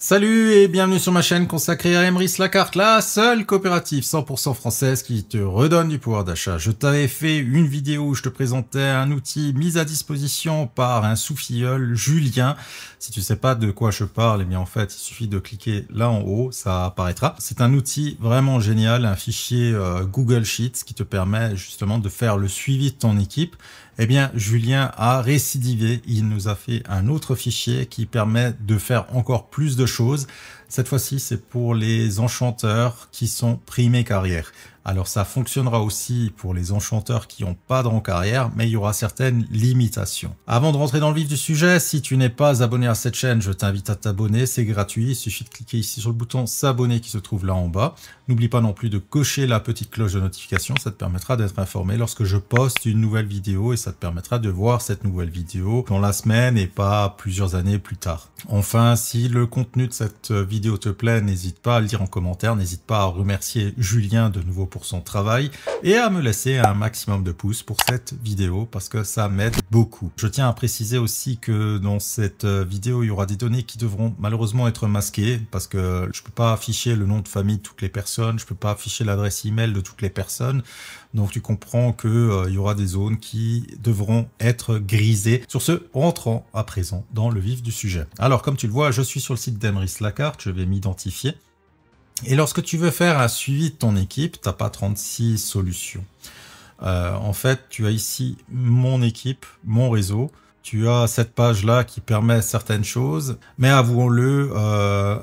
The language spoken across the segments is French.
Salut et bienvenue sur ma chaîne consacrée à Emrys La Carte, la seule coopérative 100% française qui te redonne du pouvoir d'achat. Je t'avais fait une vidéo où je te présentais un outil mis à disposition par un sous-filleul, Julien. Si tu sais pas de quoi je parle, eh bien en fait, il suffit de cliquer là en haut, ça apparaîtra. C'est un outil vraiment génial, un fichier Google Sheets qui te permet justement de faire le suivi de ton équipe. Eh bien, Julien a récidivé. Il nous a fait un autre fichier qui permet de faire encore plus de choses. Cette fois-ci, c'est pour les enchanteurs qui sont primés carrière. Alors, ça fonctionnera aussi pour les enchanteurs qui n'ont pas de rang carrière, mais il y aura certaines limitations. Avant de rentrer dans le vif du sujet, si tu n'es pas abonné à cette chaîne, je t'invite à t'abonner. C'est gratuit. Il suffit de cliquer ici sur le bouton s'abonner qui se trouve là en bas. N'oublie pas non plus de cocher la petite cloche de notification. Ça te permettra d'être informé lorsque je poste une nouvelle vidéo et ça te permettra de voir cette nouvelle vidéo dans la semaine et pas plusieurs années plus tard. Enfin, si le contenu de cette vidéo te plaît, n'hésite pas à le dire en commentaire. N'hésite pas à remercier Julien de nouveau pour son travail et à me laisser un maximum de pouces pour cette vidéo parce que ça m'aide beaucoup. Je tiens à préciser aussi que dans cette vidéo, il y aura des données qui devront malheureusement être masquées parce que je peux pas afficher le nom de famille de toutes les personnes, je peux pas afficher l'adresse email de toutes les personnes. Donc tu comprends que il y aura des zones qui devront être grisées. Sur ce, rentrons à présent dans le vif du sujet. Alors comme tu le vois, je suis sur le site d'Emrys La Carte, je vais m'identifier. Et lorsque tu veux faire un suivi de ton équipe, tu n'as pas 36 solutions. En fait, tu as ici mon équipe, mon réseau. Tu as cette page-là qui permet certaines choses, mais avouons-le,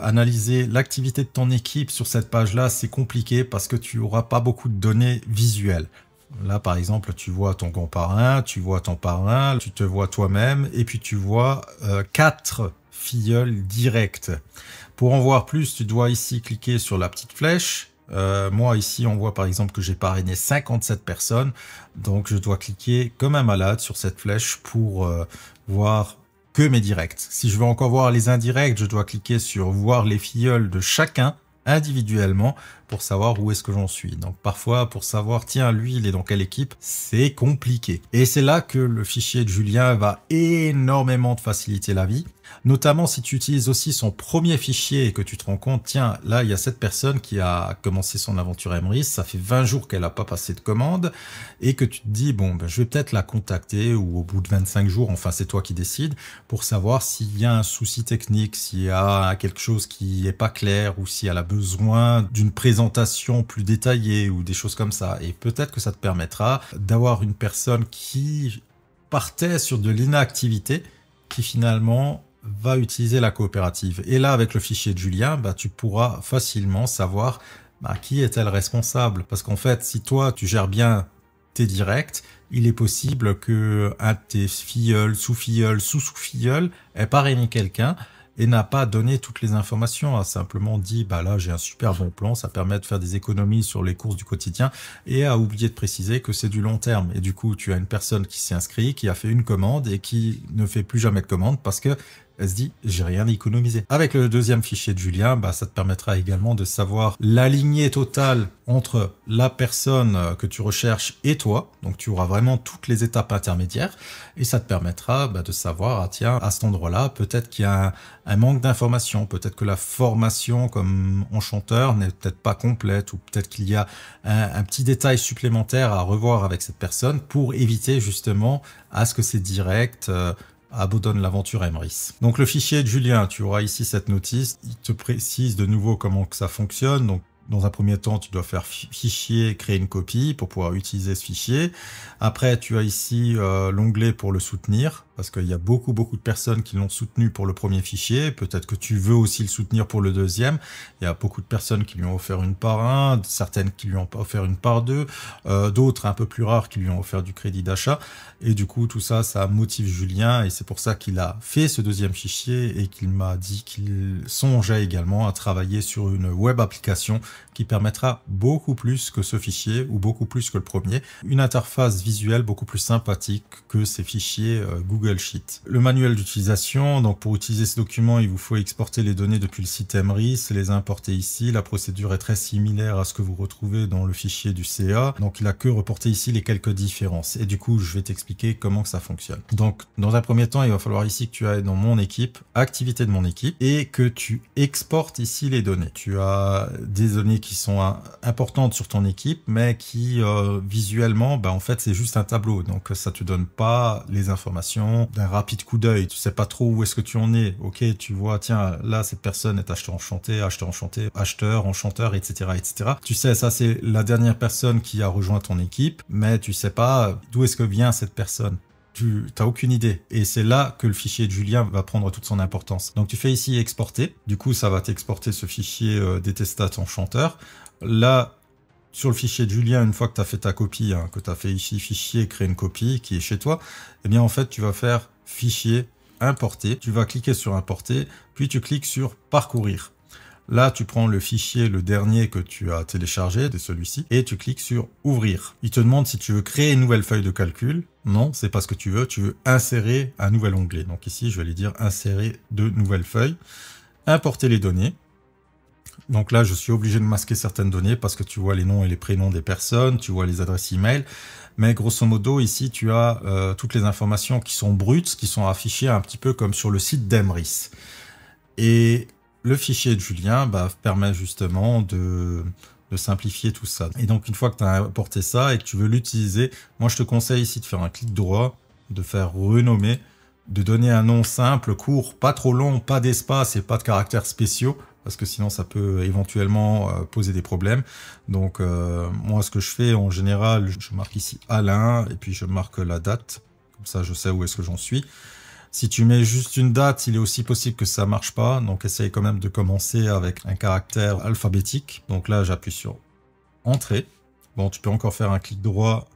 analyser l'activité de ton équipe sur cette page-là, c'est compliqué parce que tu n'auras pas beaucoup de données visuelles. Là, par exemple, tu vois ton grand-parrain, tu vois ton parrain, tu te vois toi-même, et puis tu vois 4 filleuls directs. Pour en voir plus, tu dois ici cliquer sur la petite flèche. Moi ici on voit par exemple que j'ai parrainé 57 personnes, donc je dois cliquer comme un malade sur cette flèche pour voir que mes directs. Si je veux encore voir les indirects, je dois cliquer sur voir les filleuls de chacun individuellement pour savoir où est-ce que j'en suis. Donc parfois pour savoir tiens lui il est dans quelle équipe, c'est compliqué. Et c'est là que le fichier de Julien va énormément te faciliter la vie. Notamment si tu utilises aussi son premier fichier et que tu te rends compte, tiens, là, il y a cette personne qui a commencé son aventure Emrys, ça fait 20 jours qu'elle n'a pas passé de commande, et que tu te dis, bon, ben, je vais peut-être la contacter, ou au bout de 25 jours, enfin, c'est toi qui décides, pour savoir s'il y a un souci technique, s'il y a quelque chose qui n'est pas clair, ou si elle a besoin d'une présentation plus détaillée, ou des choses comme ça. Et peut-être que ça te permettra d'avoir une personne qui partait sur de l'inactivité, qui finalement va utiliser la coopérative. Et là, avec le fichier de Julien, bah, tu pourras facilement savoir qui est-elle responsable. Parce qu'en fait, si toi, tu gères bien tes directs, il est possible que un de tes filleuls, sous-filleuls, sous-sous-filleuls ait parrainé quelqu'un et n'a pas donné toutes les informations, a simplement dit bah là j'ai un super bon plan, ça permet de faire des économies sur les courses du quotidien, et a oublié de préciser que c'est du long terme. Et du coup tu as une personne qui s'est inscrite, qui a fait une commande et qui ne fait plus jamais de commande parce que elle se dit j'ai rien économisé. Avec le deuxième fichier de Julien, bah, ça te permettra également de savoir la lignée totale entre la personne que tu recherches et toi. Donc tu auras vraiment toutes les étapes intermédiaires et ça te permettra de savoir, ah tiens, à cet endroit-là, peut-être qu'il y a un manque d'informations, peut-être que la formation comme enchanteur n'est peut-être pas complète, ou peut-être qu'il y a un petit détail supplémentaire à revoir avec cette personne pour éviter justement à ce que c'est direct abandonne l'aventure Emrys. Donc le fichier de Julien, tu auras ici cette notice, il te précise de nouveau comment que ça fonctionne. Donc dans un premier temps, tu dois faire fichier, créer une copie pour pouvoir utiliser ce fichier. Après, tu as ici l'onglet pour le soutenir, parce qu'il y a beaucoup de personnes qui l'ont soutenu pour le premier fichier. Peut-être que tu veux aussi le soutenir pour le deuxième. Il y a beaucoup de personnes qui lui ont offert une part 1, certaines qui lui ont offert une part 2, d'autres un peu plus rares qui lui ont offert du crédit d'achat. Et du coup, tout ça, ça motive Julien, et c'est pour ça qu'il a fait ce deuxième fichier et qu'il m'a dit qu'il songeait également à travailler sur une web application qui permettra beaucoup plus que ce fichier, ou beaucoup plus que le premier. Une interface visuelle beaucoup plus sympathique que ces fichiers Google Google Sheet. Le manuel d'utilisation, donc pour utiliser ce document, il vous faut exporter les données depuis le site Emrys, les importer ici. La procédure est très similaire à ce que vous retrouvez dans le fichier du CA. Donc il a que reporter ici les quelques différences. Et du coup, je vais t'expliquer comment que ça fonctionne. Donc dans un premier temps, il va falloir ici que tu ailles dans mon équipe, activité de mon équipe, et que tu exportes ici les données. Tu as des données qui sont importantes sur ton équipe, mais qui visuellement, en fait, c'est juste un tableau. Donc ça te donne pas les informations d'un rapide coup d'œil. Tu sais pas trop où est-ce que tu en es. Ok, tu vois, tiens, là, cette personne est acheteur enchanté, acheteur, enchanteur, etc., etc. Tu sais, ça, c'est la dernière personne qui a rejoint ton équipe, mais tu sais pas d'où est-ce que vient cette personne. Tu n'as aucune idée. Et c'est là que le fichier de Julien va prendre toute son importance. Donc tu fais ici exporter. Du coup, ça va t'exporter ce fichier Detestat enchanteur. Là, sur le fichier de Julien, une fois que tu as fait ta copie, que tu as fait ici fichier, créer une copie qui est chez toi, eh bien en fait, tu vas faire fichier, importer. Tu vas cliquer sur importer, puis tu cliques sur parcourir. Là, tu prends le fichier, le dernier que tu as téléchargé, de celui-ci, et tu cliques sur ouvrir. Il te demande si tu veux créer une nouvelle feuille de calcul. Non, c'est pas ce que tu veux insérer un nouvel onglet. Donc ici, je vais aller dire insérer de nouvelles feuilles, importer les données. Donc là, je suis obligé de masquer certaines données parce que tu vois les noms et les prénoms des personnes, tu vois les adresses email. Mais grosso modo, ici, tu as toutes les informations qui sont brutes, qui sont affichées un petit peu comme sur le site d'Emrys. Et le fichier de Julien permet justement de simplifier tout ça. Et donc, une fois que tu as importé ça et que tu veux l'utiliser, moi, je te conseille ici de faire un clic droit, de faire renommer, de donner un nom simple, court, pas trop long, pas d'espace et pas de caractères spéciaux, parce que sinon, ça peut éventuellement poser des problèmes. Donc, moi, ce que je fais, en général, je marque ici Alain, et puis je marque la date. Comme ça, je sais où est-ce que j'en suis. Si tu mets juste une date, il est aussi possible que ça marche pas. Donc, essaye quand même de commencer avec un caractère alphabétique. Donc là, j'appuie sur Entrée. Bon, tu peux encore faire un clic droit,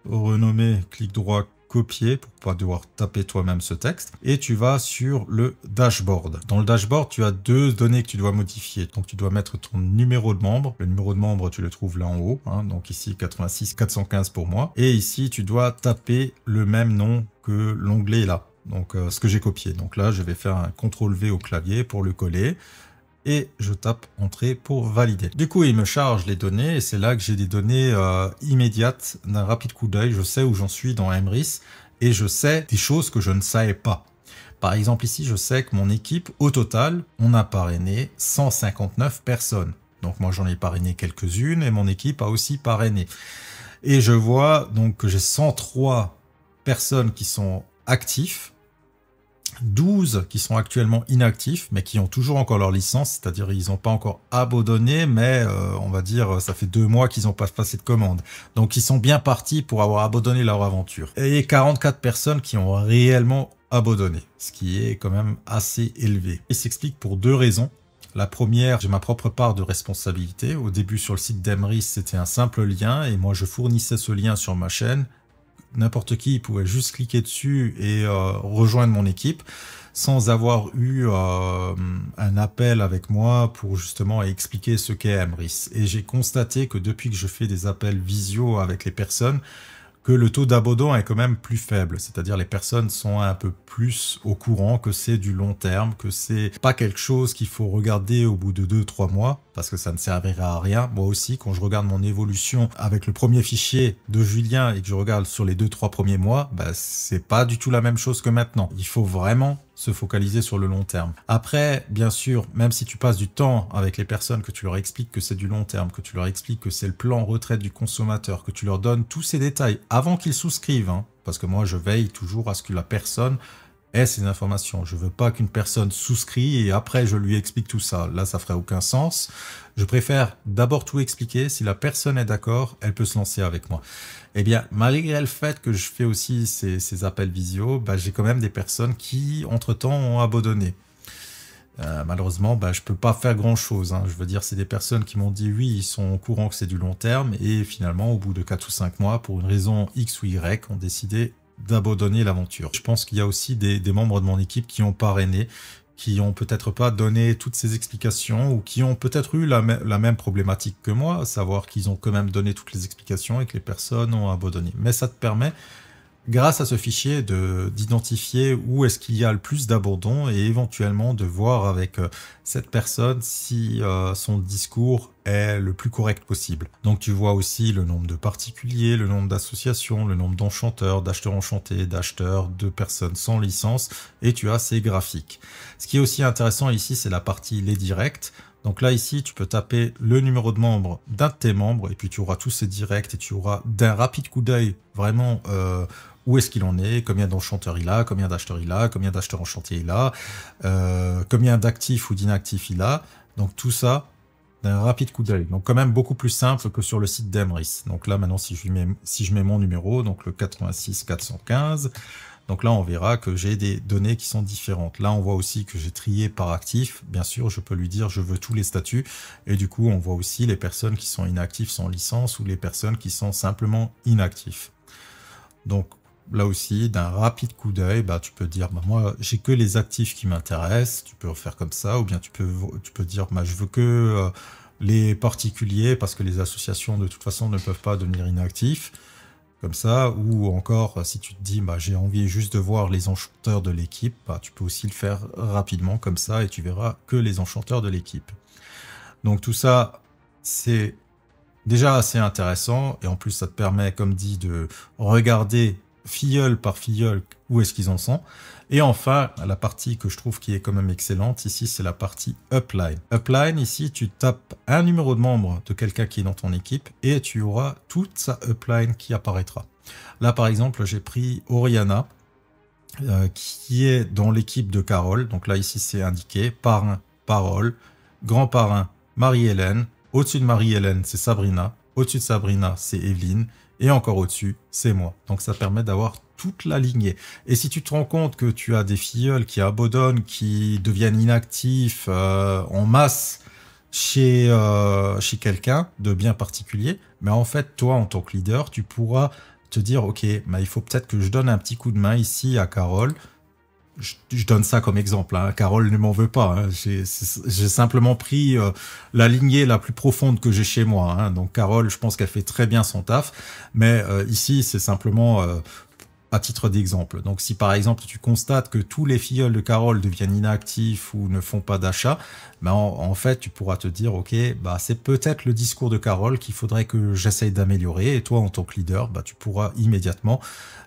renommer, clic droit, copier pour pas devoir taper toi-même ce texte. Et tu vas sur le dashboard. Dans le dashboard, tu as deux données que tu dois modifier. Donc, tu dois mettre ton numéro de membre. Le numéro de membre, tu le trouves là en haut. Donc ici, 86 415 pour moi. Et ici, tu dois taper le même nom que l'onglet là. Donc, ce que j'ai copié. Donc là, je vais faire un CTRL-V au clavier pour le coller. Et je tape Entrée pour valider. Du coup, il me charge les données. Et c'est là que j'ai des données immédiates d'un rapide coup d'œil. Je sais où j'en suis dans Emrys. Et je sais des choses que je ne savais pas. Par exemple, ici, je sais que mon équipe, au total, on a parrainé 159 personnes. Donc moi, j'en ai parrainé quelques-unes. Et mon équipe a aussi parrainé. Et je vois donc que j'ai 103 personnes qui sont actifs, 12 qui sont actuellement inactifs, mais qui ont toujours encore leur licence, c'est-à-dire ils n'ont pas encore abandonné, mais on va dire ça fait 2 mois qu'ils n'ont pas passé de commande. Donc ils sont bien partis pour avoir abandonné leur aventure. Et 44 personnes qui ont réellement abandonné, ce qui est quand même assez élevé. Il s'explique pour 2 raisons. La première, j'ai ma propre part de responsabilité. Au début sur le site d'Emrys, c'était un simple lien et moi je fournissais ce lien sur ma chaîne. N'importe qui pouvait juste cliquer dessus et rejoindre mon équipe sans avoir eu un appel avec moi pour justement expliquer ce qu'est Emrys. Et j'ai constaté que depuis que je fais des appels visio avec les personnes, que le taux d'abandon est quand même plus faible. C'est-à-dire les personnes sont un peu plus au courant que c'est du long terme, que c'est pas quelque chose qu'il faut regarder au bout de 2-3 mois, parce que ça ne servira à rien. Moi aussi, quand je regarde mon évolution avec le premier fichier de Julien et que je regarde sur les 2-3 premiers mois, c'est pas du tout la même chose que maintenant. Il faut vraiment se focaliser sur le long terme. Après, bien sûr, même si tu passes du temps avec les personnes, que tu leur expliques que c'est du long terme, que tu leur expliques que c'est le plan retraite du consommateur, que tu leur donnes tous ces détails avant qu'ils souscrivent, parce que moi je veille toujours à ce que la personne ait ces informations. Je veux pas qu'une personne souscrit et après je lui explique tout ça. Là, ça ferait aucun sens. Je préfère d'abord tout expliquer. Si la personne est d'accord, elle peut se lancer avec moi. Eh bien, malgré le fait que je fais aussi ces appels visio, j'ai quand même des personnes qui, entre-temps, ont abandonné. Malheureusement, je peux pas faire grand-chose. Je veux dire, c'est des personnes qui m'ont dit oui, ils sont au courant que c'est du long terme et finalement, au bout de 4 ou 5 mois, pour une raison X ou Y, ont décidé d'abandonner l'aventure. Je pense qu'il y a aussi des membres de mon équipe qui ont parrainé, qui ont peut-être pas donné toutes ces explications ou qui ont peut-être eu la même problématique que moi, à savoir qu'ils ont quand même donné toutes les explications et que les personnes ont abandonné. Mais ça te permet grâce à ce fichier, d'identifier où est-ce qu'il y a le plus d'abandon et éventuellement de voir avec cette personne si son discours est le plus correct possible. Donc tu vois aussi le nombre de particuliers, le nombre d'associations, le nombre d'enchanteurs, d'acheteurs enchantés, d'acheteurs, de personnes sans licence, et tu as ces graphiques. Ce qui est aussi intéressant ici, c'est la partie les directs. Donc là, ici, tu peux taper le numéro de membre d'un de tes membres et puis tu auras tous ces directs et tu auras d'un rapide coup d'œil vraiment où est-ce qu'il en est, combien d'enchanteurs il a, combien d'acheteurs il a, combien d'acheteurs enchantés il a, combien d'actifs ou d'inactifs il a. Donc tout ça d'un rapide coup d'œil. Donc quand même beaucoup plus simple que sur le site d'Emrys. Donc là, maintenant, si je mets mon numéro, donc le 86 415, donc là, on verra que j'ai des données qui sont différentes. Là, on voit aussi que j'ai trié par actif. Bien sûr, je peux lui dire je veux tous les statuts. Et du coup, on voit aussi les personnes qui sont inactives sans licence ou les personnes qui sont simplement inactifs. Donc là aussi, d'un rapide coup d'œil, bah, tu peux dire bah, moi, j'ai que les actifs qui m'intéressent. Tu peux faire comme ça. Ou bien tu peux dire bah, je veux que les particuliers parce que les associations, de toute façon, ne peuvent pas devenir inactifs. Comme ça, ou encore si tu te dis bah, j'ai envie juste de voir les enchanteurs de l'équipe, bah, tu peux aussi le faire rapidement comme ça et tu verras que les enchanteurs de l'équipe. Donc tout ça, c'est déjà assez intéressant et en plus ça te permet, comme dit, de regarder filleul par filleul où est-ce qu'ils en sont. Et enfin, la partie que je trouve qui est quand même excellente ici, c'est la partie upline. Upline, ici, tu tapes un numéro de membre de quelqu'un qui est dans ton équipe et tu auras toute sa upline qui apparaîtra. Là, par exemple, j'ai pris Oriana, qui est dans l'équipe de Carole. Donc là, ici, c'est indiqué parrain, Parole, grand parrain, Marie-Hélène. Au-dessus de Marie-Hélène, c'est Sabrina. Au-dessus de Sabrina, c'est Evelyne. Et encore au-dessus, c'est moi. Donc ça permet d'avoir toute la lignée. Et si tu te rends compte que tu as des filleuls qui abandonnent, qui deviennent inactifs en masse chez quelqu'un de bien particulier, mais en fait, toi, en tant que leader, tu pourras te dire, ok, bah, il faut peut-être que je donne un petit coup de main ici à Carole. Je donne ça comme exemple, hein. Carole ne m'en veut pas, hein. J'ai simplement pris la lignée la plus profonde que j'ai chez moi, hein. Donc Carole, je pense qu'elle fait très bien son taf, mais ici c'est simplement à titre d'exemple. Donc si par exemple tu constates que tous les filleuls de Carole deviennent inactifs ou ne font pas d'achat, ben en fait tu pourras te dire ok, bah c'est peut-être le discours de Carole qu'il faudrait que j'essaye d'améliorer, et toi en tant que leader, bah tu pourras immédiatement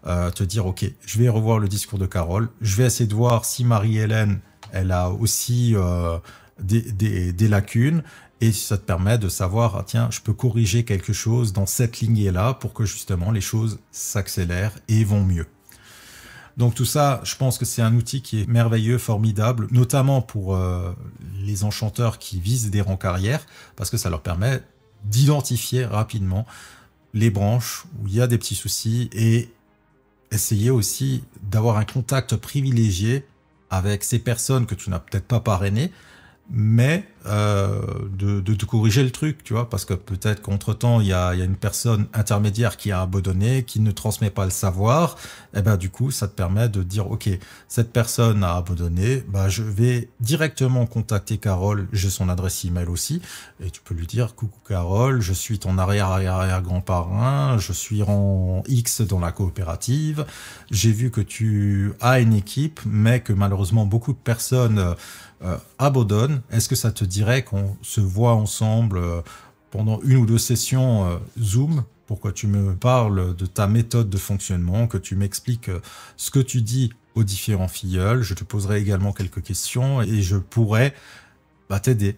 te dire ok, je vais revoir le discours de Carole, je vais essayer de voir si Marie-Hélène elle a aussi des lacunes, et ça te permet de savoir, ah, tiens, je peux corriger quelque chose dans cette lignée-là pour que justement les choses s'accélèrent et vont mieux. Donc tout ça, je pense que c'est un outil qui est merveilleux, formidable, notamment pour les enchanteurs qui visent des rangs carrière, parce que ça leur permet d'identifier rapidement les branches où il y a des petits soucis et essayer aussi d'avoir un contact privilégié avec ces personnes que tu n'as peut-être pas parrainées, mais de corriger le truc, tu vois, parce que peut-être qu'entre-temps, il y a une personne intermédiaire qui a abandonné, qui ne transmet pas le savoir, et ben du coup, ça te permet de dire, ok, cette personne a abandonné, bah, je vais directement contacter Carole, j'ai son adresse email aussi, et tu peux lui dire, coucou Carole, je suis ton arrière-arrière-arrière-grand-parrain, je suis rang X dans la coopérative, j'ai vu que tu as une équipe, mais que malheureusement, beaucoup de personnes abandonnent. Est-ce que ça te dirait qu'on se voit ensemble pendant une ou deux sessions Zoom pour que tu me parles de ta méthode de fonctionnement, que tu m'expliques ce que tu dis aux différents filleuls. Je te poserai également quelques questions et je pourrais t'aider,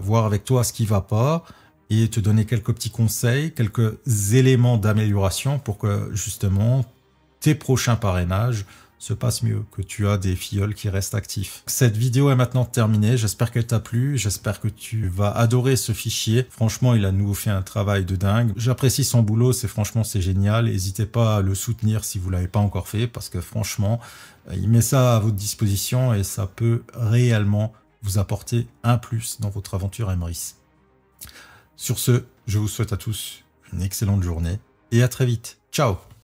voir avec toi ce qui va pas et te donner quelques petits conseils, quelques éléments d'amélioration pour que justement tes prochains parrainages se passe mieux, que tu as des filleuls qui restent actifs. Cette vidéo est maintenant terminée, j'espère qu'elle t'a plu, j'espère que tu vas adorer ce fichier. Franchement, il a de nouveau fait un travail de dingue. J'apprécie son boulot, c'est génial. N'hésitez pas à le soutenir si vous l'avez pas encore fait, parce que franchement, il met ça à votre disposition et ça peut réellement vous apporter un plus dans votre aventure Emrys. Sur ce, je vous souhaite à tous une excellente journée et à très vite. Ciao!